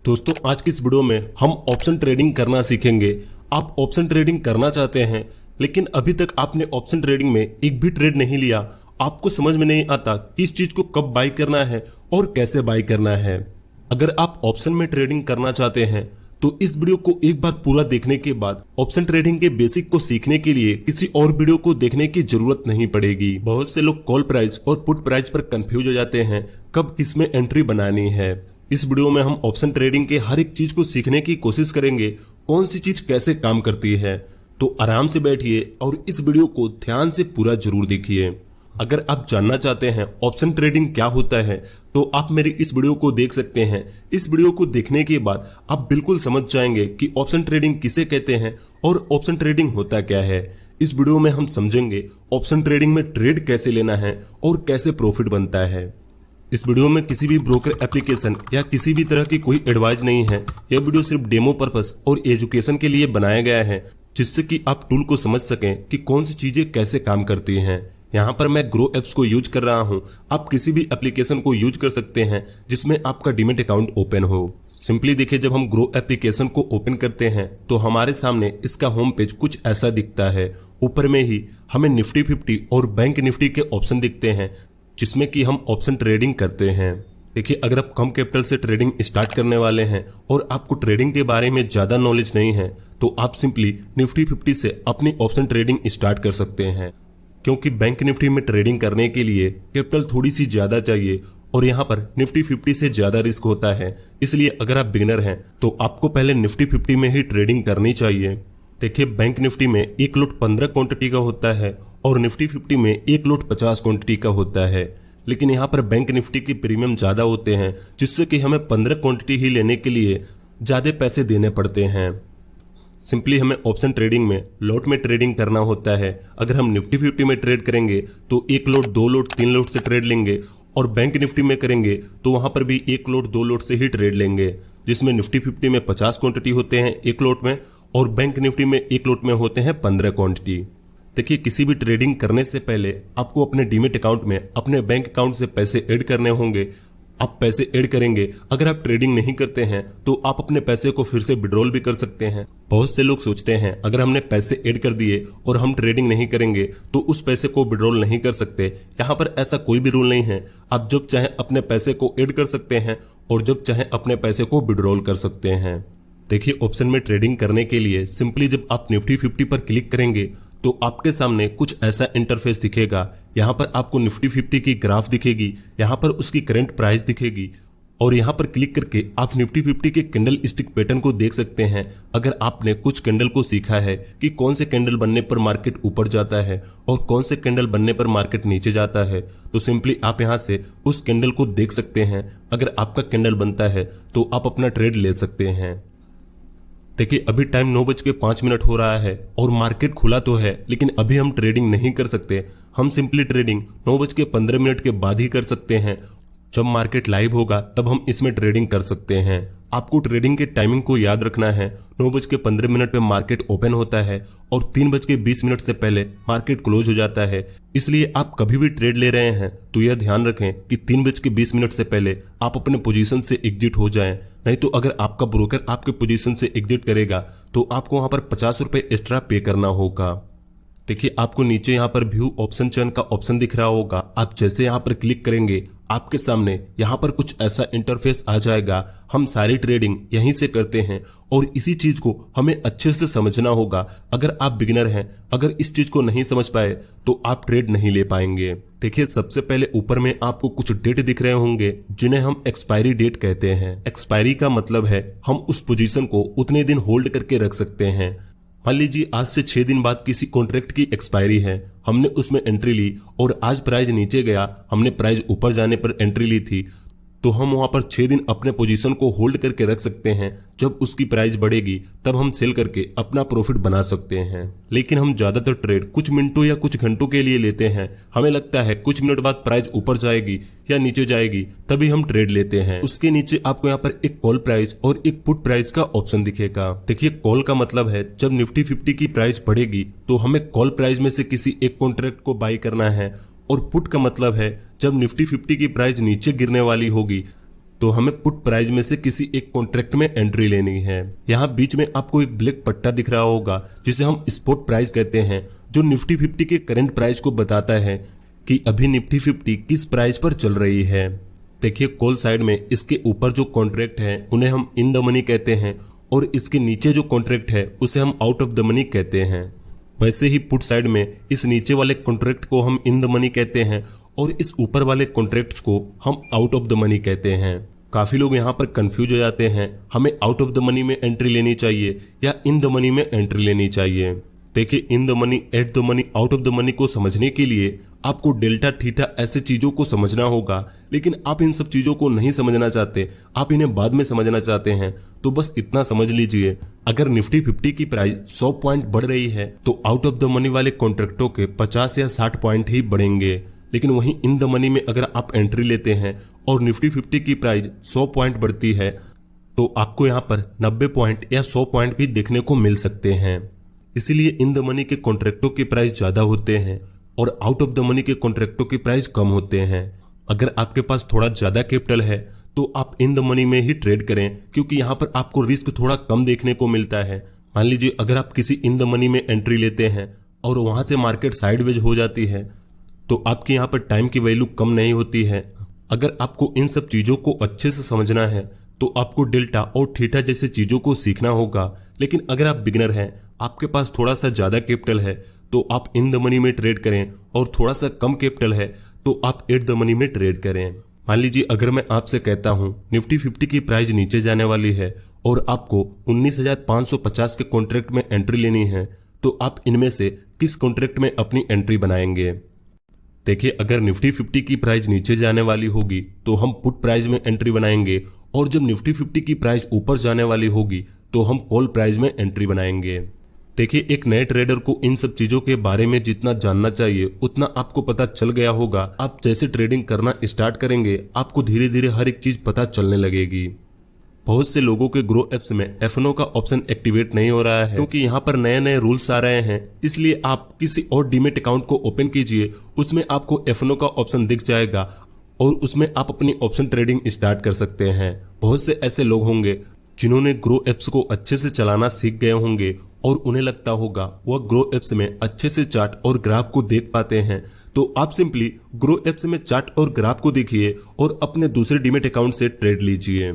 दोस्तों आज की इस वीडियो में हम ऑप्शन ट्रेडिंग करना सीखेंगे। आप ऑप्शन ट्रेडिंग करना चाहते हैं लेकिन अभी तक आपने ऑप्शन ट्रेडिंग में एक भी ट्रेड नहीं लिया, आपको समझ में नहीं आता कि इस चीज को कब बाय करना है और कैसे बाय करना है। अगर आप ऑप्शन में ट्रेडिंग करना चाहते हैं तो इस वीडियो को एक बार पूरा देखने के बाद ऑप्शन ट्रेडिंग के बेसिक को सीखने के लिए किसी और वीडियो को देखने की जरूरत नहीं पड़ेगी। बहुत से लोग कॉल प्राइस और पुट प्राइस पर कंफ्यूज हो जाते हैं कब किसमें एंट्री बनानी है। इस वीडियो में हम ऑप्शन ट्रेडिंग के हर एक चीज को सीखने की कोशिश करेंगे, कौन सी चीज कैसे काम करती है। तो आराम से बैठिए और इस वीडियो को ध्यान से पूरा जरूर देखिए। अगर आप जानना चाहते हैं ऑप्शन ट्रेडिंग क्या होता है तो आप मेरी इस वीडियो को देख सकते हैं। इस वीडियो को देखने के बाद आप बिल्कुल समझ जाएंगे कि ऑप्शन ट्रेडिंग किसे कहते हैं और ऑप्शन ट्रेडिंग होता क्या है। इस वीडियो में हम समझेंगे ऑप्शन ट्रेडिंग में ट्रेड कैसे लेना है और कैसे प्रॉफिट बनता है। इस वीडियो में किसी भी ब्रोकर एप्लीकेशन या किसी भी तरह की कोई एडवाइस नहीं है। यह वीडियो सिर्फ डेमो पर्पस और एजुकेशन के लिए बनाया गया है, जिससे कि आप टूल को समझ सकें कि कौन सी चीजें कैसे काम करती हैं। यहाँ पर मैं ग्रो एप्स को यूज कर रहा हूँ, आप किसी भी एप्लीकेशन को यूज कर सकते हैं जिसमें आपका डीमैट अकाउंट ओपन हो। सिंपली देखिए, जब हम ग्रो एप्लीकेशन को ओपन करते हैं तो हमारे सामने इसका होम पेज कुछ ऐसा दिखता है। ऊपर में ही हमें निफ्टी 50 और बैंक निफ्टी के ऑप्शन दिखते हैं जिसमें कि हम ऑप्शन ट्रेडिंग करते हैं। देखिए, अगर आप कम कैपिटल से ट्रेडिंग स्टार्ट करने वाले हैं और आपको ट्रेडिंग के बारे में ज्यादा नॉलेज नहीं है तो आप सिंपली निफ्टी 50 से अपनी ऑप्शन ट्रेडिंग स्टार्ट कर सकते हैं, क्योंकि बैंक निफ्टी में ट्रेडिंग करने के लिए कैपिटल थोड़ी सी ज्यादा चाहिए और यहाँ पर निफ्टी 50 से ज्यादा रिस्क होता है। इसलिए अगर आप बिगिनर हैं तो आपको पहले निफ्टी 50 में ही ट्रेडिंग करनी चाहिए। देखिए, बैंक निफ्टी में एक लॉट 15 क्वांटिटी का होता है और निफ्टी 50 में एक लॉट 50 क्वांटिटी का होता है, लेकिन यहाँ पर बैंक निफ्टी की प्रीमियम ज्यादा होते हैं, जिससे कि हमें 15 क्वांटिटी ही लेने के लिए ज्यादा पैसे देने पड़ते हैं। सिंपली हमें ऑप्शन ट्रेडिंग में लॉट में ट्रेडिंग करना होता है। अगर हम निफ्टी 50 में ट्रेड करेंगे तो एक लॉट, दो लॉट, तीन लॉट से ट्रेड लेंगे और बैंक निफ्टी में करेंगे तो वहां पर भी एक लॉट, दो लॉट से ही ट्रेड लेंगे, जिसमें निफ्टी 50 में 50 क्वांटिटी होते हैं एक लॉट में और बैंक निफ्टी में एक लॉट में होते हैं 15 क्वांटिटी। देखिए, किसी भी ट्रेडिंग करने से पहले आपको अपने डीमैट अकाउंट में अपने बैंक अकाउंट से पैसे ऐड करने होंगे। आप पैसे ऐड करेंगे, अगर आप ट्रेडिंग नहीं करते हैं तो आप अपने पैसे को फिर से विड्रॉल भी कर सकते हैं। बहुत से लोग सोचते हैं अगर हमने पैसे ऐड कर दिए और हम ट्रेडिंग नहीं करेंगे तो उस पैसे को विड्रॉल नहीं कर सकते। यहाँ पर ऐसा कोई भी रूल नहीं है। आप जब चाहे अपने पैसे को ऐड कर सकते हैं और जब चाहे अपने पैसे को विड्रॉल कर सकते हैं। देखिए, ऑप्शन में ट्रेडिंग करने के लिए सिंपली जब आप निफ्टी 50 पर क्लिक करेंगे तो आपके सामने कुछ ऐसा इंटरफेस दिखेगा। यहाँ पर आपको निफ्टी 50 की ग्राफ दिखेगी, यहाँ पर उसकी करंट प्राइस दिखेगी और यहाँ पर क्लिक करके आप निफ्टी 50 के कैंडल स्टिक पैटर्न को देख सकते हैं। अगर आपने कुछ कैंडल को सीखा है कि कौन से कैंडल बनने पर मार्केट ऊपर जाता है और कौन से कैंडल बनने पर मार्केट नीचे जाता है, तो सिंपली आप यहाँ से उस कैंडल को देख सकते हैं। अगर आपका कैंडल बनता है तो आप अपना ट्रेड ले सकते हैं। देखिए, अभी टाइम 9:05 हो रहा है और मार्केट खुला तो है, लेकिन अभी हम ट्रेडिंग नहीं कर सकते। हम सिंपली ट्रेडिंग 9:15 के बाद ही कर सकते हैं। जब मार्केट लाइव होगा तब हम इसमें ट्रेडिंग कर सकते हैं। आपको ट्रेडिंग के टाइमिंग को याद रखना है। 9:15 पे मार्केट ओपन होता है और 3:20 से पहले मार्केट क्लोज हो जाता है। इसलिए आप कभी भी ट्रेड ले रहे हैं तो यह ध्यान रखें कि 3:20 से पहले आप अपने पोजीशन से एग्जिट हो जाएं। नहीं तो अगर आपका ब्रोकर आपके पोजीशन से एग्जिट करेगा तो आपको वहां पर 50 रुपए एक्स्ट्रा पे करना होगा। देखिए, आपको नीचे यहाँ पर व्यू ऑप्शन चयन का ऑप्शन दिख रहा होगा। आप जैसे यहाँ पर क्लिक करेंगे आपके सामने यहाँ पर कुछ ऐसा इंटरफेस आ जाएगा। हम सारी ट्रेडिंग यहीं से करते हैं और इसी चीज को हमें अच्छे से समझना होगा। अगर आप बिगिनर हैं, अगर इस चीज को नहीं समझ पाए तो आप ट्रेड नहीं ले पाएंगे। देखिए, सबसे पहले ऊपर में आपको कुछ डेट दिख रहे होंगे जिन्हें हम एक्सपायरी डेट कहते हैं। एक्सपायरी का मतलब है हम उस पोजीशन को उतने दिन होल्ड करके रख सकते हैं। मान लीजिए आज से 6 दिन बाद किसी कॉन्ट्रैक्ट की एक्सपायरी है, हमने उसमें एंट्री ली और आज प्राइस नीचे गया, हमने प्राइस ऊपर जाने पर एंट्री ली थी, तो हम वहां पर 6 दिन अपने पोजीशन को होल्ड करके रख सकते हैं। जब उसकी प्राइस बढ़ेगी तब हम सेल करके अपना प्रॉफिट बना सकते हैं। लेकिन हम ज्यादातर ट्रेड कुछ मिनटों या कुछ घंटों के लिए लेते हैं। हमें लगता है कुछ मिनट बाद प्राइस ऊपर जाएगी या नीचे जाएगी, तभी हम ट्रेड लेते हैं। उसके नीचे आपको यहाँ पर एक कॉल प्राइस और एक पुट प्राइस का ऑप्शन दिखेगा। देखिए, कॉल का मतलब है जब निफ्टी 50 की प्राइस बढ़ेगी तो हमें कॉल प्राइस में से किसी एक कॉन्ट्रैक्ट को बाई करना है, और पुट का मतलब है जब निफ्टी 50 की प्राइस नीचे गिरने वाली होगी तो हमें पुट प्राइस में से किसी एक कॉन्ट्रैक्ट में एंट्री लेनी है। यहाँ बीच में आपको एक ब्लैक पट्टा दिख रहा होगा जिसे हम स्पॉट प्राइस कहते हैं, जो निफ्टी 50 के करंट प्राइस को बताता है कि अभी निफ्टी 50 किस प्राइस पर चल रही है। देखिए कॉल साइड में इसके ऊपर जो कॉन्ट्रैक्ट है उन्हें हम इन द मनी कहते हैं और इसके नीचे जो कॉन्ट्रैक्ट है उसे हम आउट ऑफ द मनी कहते हैं। वैसे ही पुट साइड में इस नीचे वाले कॉन्ट्रैक्ट को हम इन द मनी कहते हैं और इस ऊपर वाले कॉन्ट्रैक्ट्स को हम आउट ऑफ द मनी कहते हैं। काफी लोग यहाँ पर कंफ्यूज हो जाते हैं, हमें आउट ऑफ द मनी में एंट्री लेनी चाहिए या इन द मनी में एंट्री लेनी चाहिए। देखिए in the money, at the money, out of the money को समझने के लिए आपको डेल्टा, थीटा ऐसे चीजों को समझना होगा, लेकिन आप इन सब चीजों को नहीं समझना चाहते, आप इन्हें बाद में समझना चाहते हैं, तो बस इतना समझ लीजिए, अगर निफ्टी 50 की प्राइस 100 पॉइंट बढ़ रही है तो आउट ऑफ द मनी वाले कॉन्ट्रैक्टों के 50 या 60 पॉइंट ही बढ़ेंगे। लेकिन वहीं इन द मनी में अगर आप एंट्री लेते हैं और निफ्टी 50 की प्राइस 100 पॉइंट बढ़ती है तो आपको यहाँ पर 90 पॉइंट या 100 पॉइंट भी देखने को मिल सकते हैं। इसीलिए इन द मनी के कॉन्ट्रैक्टों की प्राइस ज्यादा होते हैं और आउट ऑफ द मनी के कॉन्ट्रैक्टों की प्राइस कम होते हैं। अगर आपके पास थोड़ा ज्यादा कैपिटल है तो आप इन द मनी में ही ट्रेड करें, क्योंकि यहाँ पर आपको रिस्क थोड़ा कम देखने को मिलता है। मान लीजिए अगर आप किसी इन द मनी में एंट्री लेते हैं और वहां से मार्केट साइडवेज हो जाती है तो आपके यहाँ पर टाइम की वैल्यू कम नहीं होती है। अगर आपको इन सब चीजों को अच्छे से समझना है तो आपको डेल्टा और थीटा जैसे चीजों को सीखना होगा। लेकिन अगर आप बिगिनर हैं, आपके पास थोड़ा सा ज्यादा कैपिटल है तो आप इन द मनी में ट्रेड करें और थोड़ा सा कम कैपिटल है तो आप एट द मनी में ट्रेड करें। मान लीजिए अगर मैं आपसे कहता हूं निफ्टी 50 की प्राइस नीचे जाने वाली है और आपको 19,550 के कॉन्ट्रैक्ट में एंट्री लेनी है, तो आप इनमें से किस कॉन्ट्रैक्ट में अपनी एंट्री बनाएंगे? देखिए अगर निफ्टी 50 की प्राइस नीचे जाने वाली होगी तो हम पुट प्राइस में एंट्री बनाएंगे और जब निफ्टी 50 की प्राइस ऊपर जाने वाली होगी तो हम कॉल प्राइस में एंट्री बनाएंगे। देखिए एक नए ट्रेडर को इन सब चीजों के बारे में जितना जानना चाहिए उतना आपको पता चल गया होगा। आप जैसे ट्रेडिंग करना स्टार्ट करेंगे आपको धीरे धीरे हर एक चीज पता चलने लगेगी। बहुत से लोगों के ग्रो एप्स में F&O का ऑप्शन एक्टिवेट नहीं हो रहा है क्योंकि यहाँ पर नए नए रूल्स आ रहे हैं। इसलिए आप किसी और डीमेट अकाउंट को ओपन कीजिए, उसमें आपको F&O का ऑप्शन दिख जाएगा और उसमें आप अपनी ऑप्शन ट्रेडिंग स्टार्ट कर सकते हैं। बहुत से ऐसे लोग होंगे जिन्होंने ग्रो एप्स को अच्छे से चलाना सीख गए होंगे और उन्हें लगता होगा वह ग्रो एप्स में अच्छे से चार्ट और ग्राफ को देख पाते हैं। तो आप सिंपली ग्रो एप्स में चार्ट और ग्राफ को देखिए और अपने दूसरे डीमेट अकाउंट से ट्रेड लीजिए।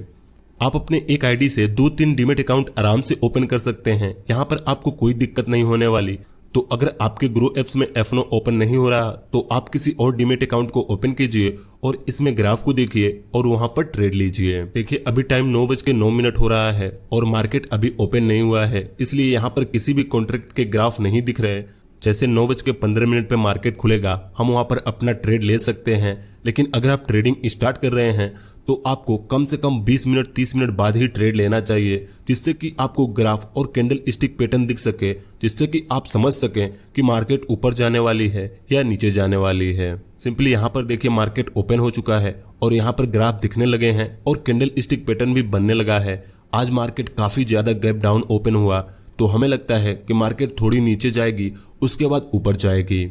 आप अपने एक आईडी से 2-3 डीमेट अकाउंट आराम से ओपन कर सकते हैं, यहाँ पर आपको कोई दिक्कत नहीं होने वाली। तो अगर आपके ग्रो एप्स में F&O ओपन नहीं हो रहा तो आप किसी और डीमेट अकाउंट को ओपन कीजिए और इसमें ग्राफ को देखिए और वहां पर ट्रेड लीजिए। देखिए अभी टाइम 9:09 हो रहा है और मार्केट अभी ओपन नहीं हुआ है, इसलिए यहाँ पर किसी भी कॉन्ट्रैक्ट के ग्राफ नहीं दिख रहे। जैसे 9:15 पे मार्केट खुलेगा हम वहां पर अपना ट्रेड ले सकते हैं। लेकिन अगर आप ट्रेडिंग स्टार्ट कर रहे हैं तो आपको कम से कम 20 मिनट 30 मिनट बाद ही ट्रेड लेना चाहिए, जिससे कि आपको ग्राफ और कैंडल स्टिक पैटर्न दिख सके, जिससे कि आप समझ सकें कि मार्केट ऊपर जाने वाली है या नीचे जाने वाली है। सिंपली यहाँ पर देखिए मार्केट ओपन हो चुका है और यहाँ पर ग्राफ दिखने लगे हैं और कैंडल स्टिक पैटर्न भी बनने लगा है। आज मार्केट काफी ज्यादा गैप डाउन ओपन हुआ तो हमें लगता है कि मार्केट थोड़ी नीचे जाएगी, उसके बाद ऊपर जाएगी।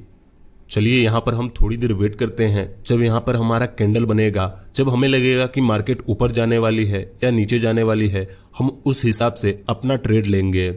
चलिए यहाँ पर हम थोड़ी देर वेट करते हैं। जब यहाँ पर हमारा कैंडल बनेगा, जब हमें लगेगा कि मार्केट ऊपर जाने वाली है या नीचे जाने वाली है, हम उस हिसाब से अपना ट्रेड लेंगे।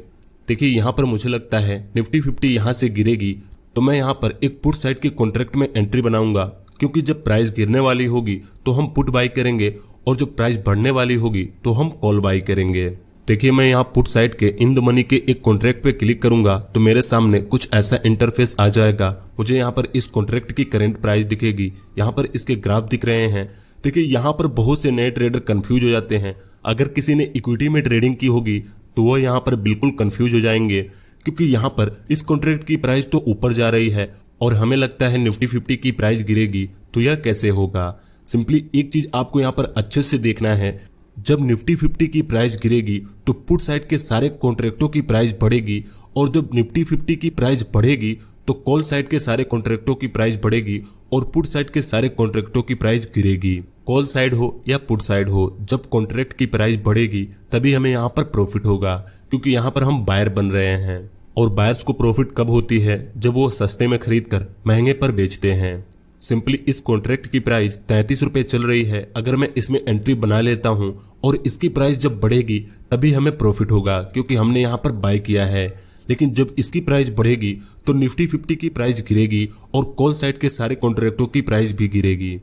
देखिए यहाँ पर मुझे लगता है निफ्टी 50 यहाँ से गिरेगी तो मैं यहाँ पर एक पुट साइड के कॉन्ट्रैक्ट में एंट्री बनाऊंगा, क्योंकि जब प्राइस गिरने वाली होगी तो हम पुट बाई करेंगे और जब प्राइस बढ़ने वाली होगी तो हम कॉल बाई करेंगे। देखिए मैं यहाँ पुट साइड के इन द मनी के एक कॉन्ट्रैक्ट पे क्लिक करूंगा तो मेरे सामने कुछ ऐसा इंटरफेस आ जाएगा। मुझे यहाँ पर इस कॉन्ट्रैक्ट की करंट प्राइस दिखेगी, यहाँ पर इसके ग्राफ दिख रहे हैं। देखिए यहाँ पर बहुत से नए ट्रेडर कंफ्यूज हो जाते हैं। अगर किसी ने इक्विटी में ट्रेडिंग की होगी तो वह यहाँ पर बिल्कुल कंफ्यूज हो जाएंगे, क्योंकि यहाँ पर इस कॉन्ट्रैक्ट की प्राइस तो ऊपर जा रही है और हमें लगता है निफ्टी 50 की प्राइस गिरेगी, तो यह कैसे होगा। सिंपली एक चीज आपको यहाँ पर अच्छे से देखना है, जब निफ्टी 50 की प्राइस गिरेगी तो पुट साइड के सारे कॉन्ट्रैक्टों की प्राइस बढ़ेगी और जब निफ्टी 50 की प्राइस बढ़ेगी तो कॉल साइड के सारे कॉन्ट्रैक्टों की प्राइस बढ़ेगी और पुट साइड के सारे कॉन्ट्रैक्टों की प्राइस गिरेगी। कॉल साइड हो या पुट साइड हो, जब कॉन्ट्रैक्ट की प्राइस बढ़ेगी तभी हमें यहाँ पर प्रॉफिट होगा, क्योंकि यहाँ पर हम बायर बन रहे हैं। और बायर्स को प्रॉफिट कब होती है? जब वो सस्ते में खरीद कर महंगे पर बेचते हैं। सिंपली इस कॉन्ट्रैक्ट की प्राइस 33 रुपये चल रही है। अगर मैं इसमें एंट्री बना लेता हूं और इसकी प्राइस जब बढ़ेगी तभी हमें प्रॉफिट होगा, क्योंकि हमने यहां पर बाय किया है। लेकिन जब इसकी प्राइस बढ़ेगी तो निफ्टी 50 की प्राइस गिरेगी और कॉल साइड के सारे कॉन्ट्रैक्टों की प्राइस भी गिरेगी।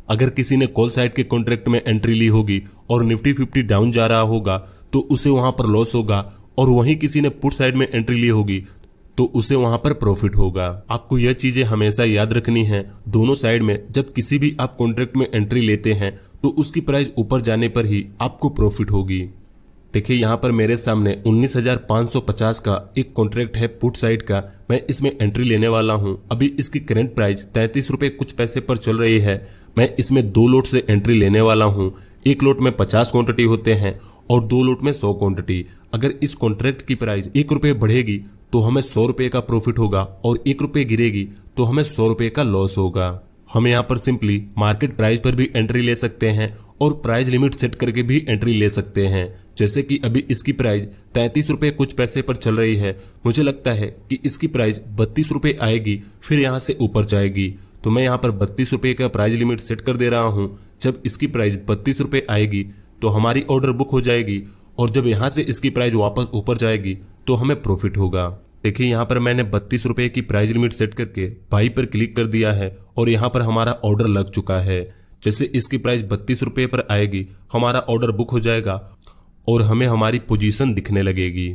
अगर किसी ने कॉल साइड के कॉन्ट्रैक्ट में एंट्री ली होगी और निफ्टी 50 डाउन जा रहा होगा तो उसे वहां पर लॉस होगा, और वहीं किसी ने पुट साइड में एंट्री ली होगी तो उसे वहां पर प्रॉफिट होगा। आपको यह चीजें हमेशा याद रखनी है। दोनों साइड में जब किसी भी आप कॉन्ट्रैक्ट में एंट्री लेते हैं तो उसकी प्राइस ऊपर जाने पर ही आपको प्रॉफिट होगी। देखिए यहाँ पर मेरे सामने 19,550 का एक कॉन्ट्रैक्ट है पुट साइड का। मैं इसमें एंट्री लेने वाला हूँ। अभी इसकी करंट प्राइस 33 रुपये कुछ पैसे पर चल रही है। मैं इसमें 2 लोट से एंट्री लेने वाला हूँ। एक लोट में 50 क्वांटिटी होते हैं और 2 लोट में 100 क्वांटिटी। अगर इस कॉन्ट्रैक्ट की प्राइस 1 रुपये बढ़ेगी तो हमें 100 रुपये का प्रॉफिट होगा, और 1 रुपये गिरेगी तो हमें 100 रुपये का लॉस होगा। हम यहाँ पर सिंपली मार्केट प्राइस पर भी एंट्री ले सकते हैं और प्राइस लिमिट सेट करके भी एंट्री ले सकते हैं। जैसे कि अभी इसकी प्राइस 33 रुपये कुछ पैसे पर चल रही है। मुझे लगता है कि इसकी प्राइस 32 रुपये आएगी, फिर यहाँ से ऊपर जाएगी। तो मैं यहाँ पर 32 रुपये का प्राइस लिमिट सेट कर दे रहा हूँ। जब इसकी प्राइस 32 रुपये आएगी तो हमारी ऑर्डर बुक हो जाएगी, और जब यहाँ से इसकी प्राइस वापस ऊपर जाएगी तो हमें प्रॉफिट होगा। देखिए यहाँ पर मैंने 32 रुपये की प्राइस लिमिट सेट करके बाई पर क्लिक कर दिया है और यहाँ पर हमारा ऑर्डर लग चुका है। जैसे इसकी प्राइस 32 रुपये पर आएगी हमारा ऑर्डर बुक हो जाएगा और हमें हमारी पोजीशन दिखने लगेगी।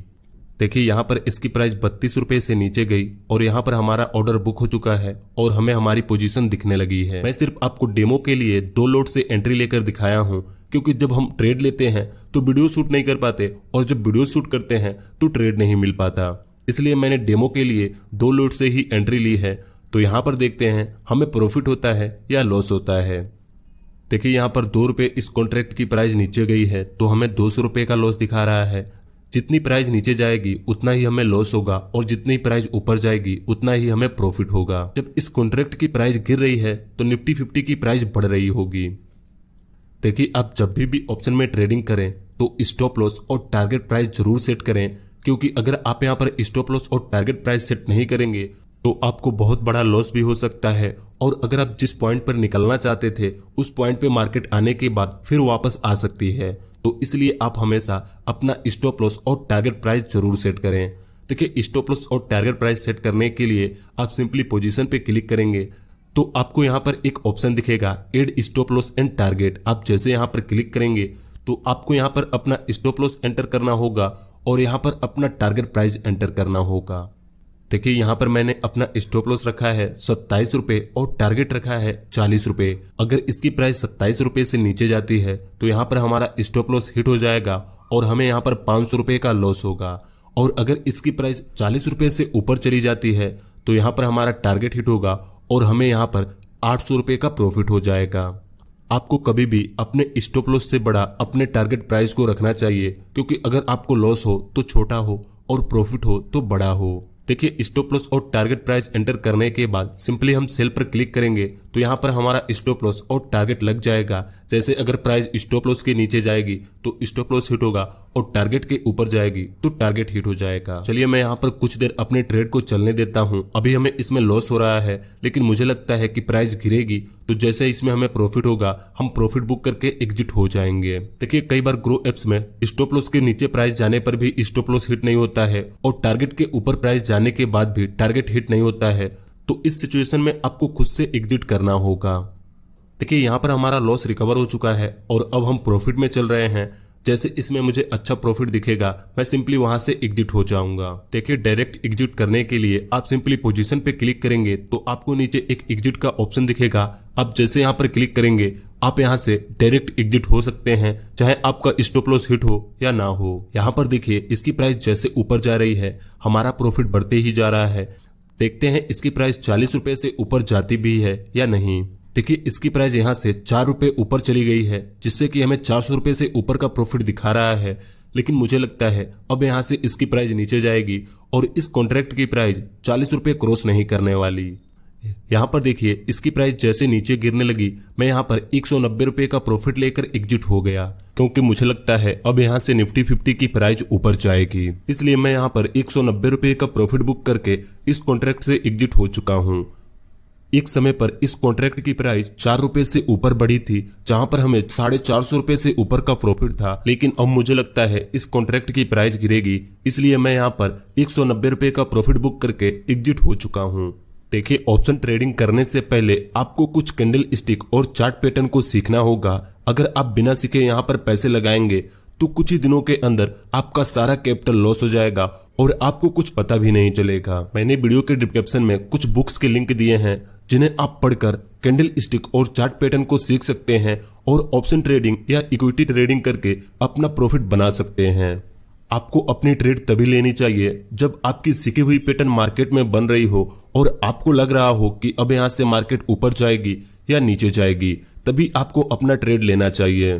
देखिए यहाँ पर इसकी प्राइस 32 रुपये से नीचे गई और यहाँ पर हमारा ऑर्डर बुक हो चुका है और हमें हमारी पोजीशन दिखने लगी है। मैं सिर्फ आपको डेमो के लिए 2 लोट से एंट्री लेकर दिखाया हूँ, क्योंकि जब हम ट्रेड लेते हैं तो वीडियो शूट नहीं कर पाते, और जब वीडियो शूट करते हैं तो ट्रेड नहीं मिल पाता। इसलिए मैंने डेमो के लिए 2 लोट से ही एंट्री ली है। तो यहाँ पर देखते हैं हमें प्रॉफिट होता है या लॉस होता है। देखिए यहाँ पर 2 रुपये इस कॉन्ट्रैक्ट की प्राइस नीचे गई है तो हमें 200 रुपये का लॉस दिखा रहा है। जितनी प्राइस नीचे जाएगी उतना ही हमें लॉस होगा, और जितनी प्राइस ऊपर जाएगी उतना ही हमें प्रॉफिट होगा। जब इस कॉन्ट्रैक्ट की प्राइस गिर रही है तो निफ्टी 50 की प्राइस बढ़ रही होगी। देखिए आप जब भी ऑप्शन में ट्रेडिंग करें तो स्टॉप लॉस और टारगेट प्राइस जरूर सेट करें, क्योंकि अगर आप यहाँ पर स्टॉप लॉस और टारगेट प्राइस सेट नहीं करेंगे तो आपको बहुत बड़ा लॉस भी हो सकता है, और अगर आप जिस पॉइंट पर निकलना चाहते थे उस पॉइंट पे मार्केट आने के बाद फिर वापस आ सकती है। तो इसलिए आप हमेशा अपना स्टॉप लॉस और टारगेट प्राइस जरूर सेट करें। देखिए स्टॉप लॉस और टारगेट प्राइस सेट करने के लिए आप सिंपली पोजीशन पे क्लिक करेंगे तो आपको यहाँ पर एक ऑप्शन दिखेगा add stop loss and target. आप जैसे यहाँ पर क्लिक करेंगे तो आपको यहाँ पर अपना स्टॉप लॉस एंटर करना होगा और यहाँ पर अपना टारगेट प्राइस एंटर करना होगा। देखिए यहाँ पर मैंने अपना स्टॉप लॉस रखा है 27 रुपये और टारगेट रखा है 40 रुपये। अगर इसकी प्राइस 27 रुपये से नीचे जाती है तो यहाँ पर हमारा स्टॉप लॉस हिट हो जाएगा और हमें यहाँ पर 500 रुपये का लॉस होगा। और अगर इसकी प्राइस 40 रुपये से ऊपर चली जाती है तो यहाँ पर हमारा टारगेट हिट होगा और हमें यहाँ पर 800 रुपये का प्रॉफिट हो जाएगा। आपको कभी भी अपने स्टॉप लॉस से बड़ा अपने टारगेट प्राइस को रखना चाहिए, क्योंकि अगर आपको लॉस हो तो छोटा हो और प्रॉफिट हो तो बड़ा हो। देखिए स्टॉप लॉस और टारगेट प्राइस एंटर करने के बाद सिंपली हम सेल पर क्लिक करेंगे तो यहाँ पर हमारा स्टॉप लॉस और टारगेट लग जाएगा। जैसे अगर प्राइस स्टॉप लॉस के नीचे जाएगी तो स्टॉप लॉस हिट होगा और टारगेट के ऊपर जाएगी तो टारगेट हिट हो जाएगा। चलिए मैं यहाँ पर कुछ देर अपने ट्रेड को चलने देता हूँ। अभी हमें इसमें लॉस हो रहा है, लेकिन मुझे लगता है कि प्राइस गिरेगी तो जैसे इसमें हमें प्रॉफिट होगा हम प्रॉफिट बुक करके एग्जिट हो जाएंगे। देखिए कई बार ग्रो एप्स में स्टॉप लॉस के नीचे प्राइस जाने पर भी स्टॉप लॉस हिट नहीं होता है और टारगेट के ऊपर प्राइस जाने के बाद भी टारगेट हिट नहीं होता है। तो इस सिचुएशन में आपको खुद से एग्जिट करना होगा। देखिए यहाँ पर हमारा लॉस रिकवर हो चुका है और अब हम प्रॉफिट में चल रहे हैं। जैसे इसमें मुझे अच्छा प्रॉफिट दिखेगा मैं सिंपली वहां से एग्जिट हो जाऊंगा। देखिए डायरेक्ट एग्जिट करने के लिए आप सिंपली पोजीशन पे क्लिक करेंगे तो आपको नीचे एक एग्जिट का ऑप्शन दिखेगा। आप जैसे यहाँ पर क्लिक करेंगे आप यहाँ से डायरेक्ट एग्जिट हो सकते हैं, चाहे आपका स्टॉप लॉस हिट हो या ना हो। यहाँ पर देखिए इसकी प्राइस जैसे ऊपर जा रही है हमारा प्रॉफिट बढ़ते ही जा रहा है। देखते हैं इसकी प्राइस 40 रुपए से ऊपर जाती भी है या नहीं। देखिए इसकी प्राइस यहाँ से 4 रुपए ऊपर चली गई है, जिससे कि हमें 400 रुपए से ऊपर का प्रॉफिट दिखा रहा है। लेकिन मुझे लगता है अब यहाँ से इसकी प्राइस नीचे जाएगी और इस कॉन्ट्रैक्ट की प्राइस 40 रुपए क्रॉस नहीं करने वाली। यहाँ पर देखिए इसकी प्राइस जैसे नीचे गिरने लगी मैं यहाँ पर 190 रुपए का प्रॉफिट लेकर एग्जिट हो गया, क्योंकि मुझे लगता है अब यहाँ से निफ्टी 50 की प्राइस ऊपर जाएगी। इसलिए मैं यहाँ पर 190 रुपए का प्रॉफिट बुक करके इस कॉन्ट्रैक्ट से एग्जिट हो चुका हूँ। एक समय पर इस कॉन्ट्रैक्ट की प्राइस 4 रुपए से ऊपर बढ़ी थी, जहां पर हमें 450 रुपए से ऊपर का प्रॉफिट था। लेकिन अब मुझे लगता है इस कॉन्ट्रैक्ट की प्राइस गिरेगी, इसलिए मैं यहाँ पर 190 रुपए का प्रॉफिट बुक करके एग्जिट हो चुका हूँ। देखिए, ऑप्शन ट्रेडिंग करने से पहले आपको कुछ कैंडल स्टिक और चार्ट पैटर्न को सीखना होगा। अगर आप बिना सीखे यहाँ पर पैसे लगाएंगे तो कुछ ही दिनों के अंदर आपका सारा कैपिटल लॉस हो जाएगा और आपको कुछ पता भी नहीं चलेगा। मैंने वीडियो के डिस्क्रिप्शन में कुछ बुक्स के लिंक दिए हैं जिन्हें आप पढ़कर कैंडल स्टिक और चार्ट पैटर्न को सीख सकते हैं और ऑप्शन ट्रेडिंग या इक्विटी ट्रेडिंग करके अपना प्रॉफिट बना सकते हैं। आपको अपनी ट्रेड तभी लेनी चाहिए जब आपकी सीखी हुई पैटर्न मार्केट में बन रही हो और आपको लग रहा हो कि अब यहाँ से मार्केट ऊपर जाएगी या नीचे जाएगी, तभी आपको अपना ट्रेड लेना चाहिए।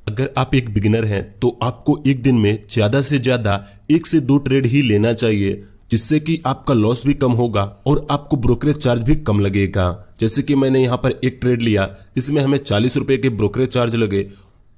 अगर आप एक बिगिनर हैं तो आपको एक दिन में ज्यादा से ज्यादा 1 से 2 ट्रेड ही लेना चाहिए, जिससे कि आपका लॉस भी कम होगा और आपको ब्रोकरेज चार्ज भी कम लगेगा। जैसे कि मैंने यहाँ पर एक ट्रेड लिया, इसमें हमें 40 रुपए के ब्रोकरेज चार्ज लगे,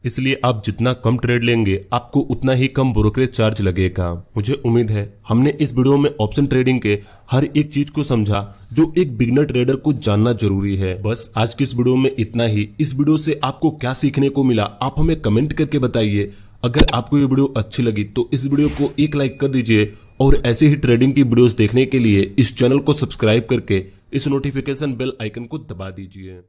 इसलिए आप जितना कम ट्रेड लेंगे आपको उतना ही कम ब्रोकरेज चार्ज लगेगा। मुझे उम्मीद है हमने इस वीडियो में ऑप्शन ट्रेडिंग के हर एक चीज को समझा जो एक बिगिनर ट्रेडर को जानना जरूरी है। बस आज की इस वीडियो में इतना ही। इस वीडियो से आपको क्या सीखने को मिला आप हमें कमेंट करके बताइए। अगर आपको ये वीडियो अच्छी लगी तो इस वीडियो को एक लाइक कर दीजिए और ऐसे ही ट्रेडिंग की वीडियोस देखने के लिए इस चैनल को सब्सक्राइब करके इस नोटिफिकेशन बेल आइकन को दबा दीजिए।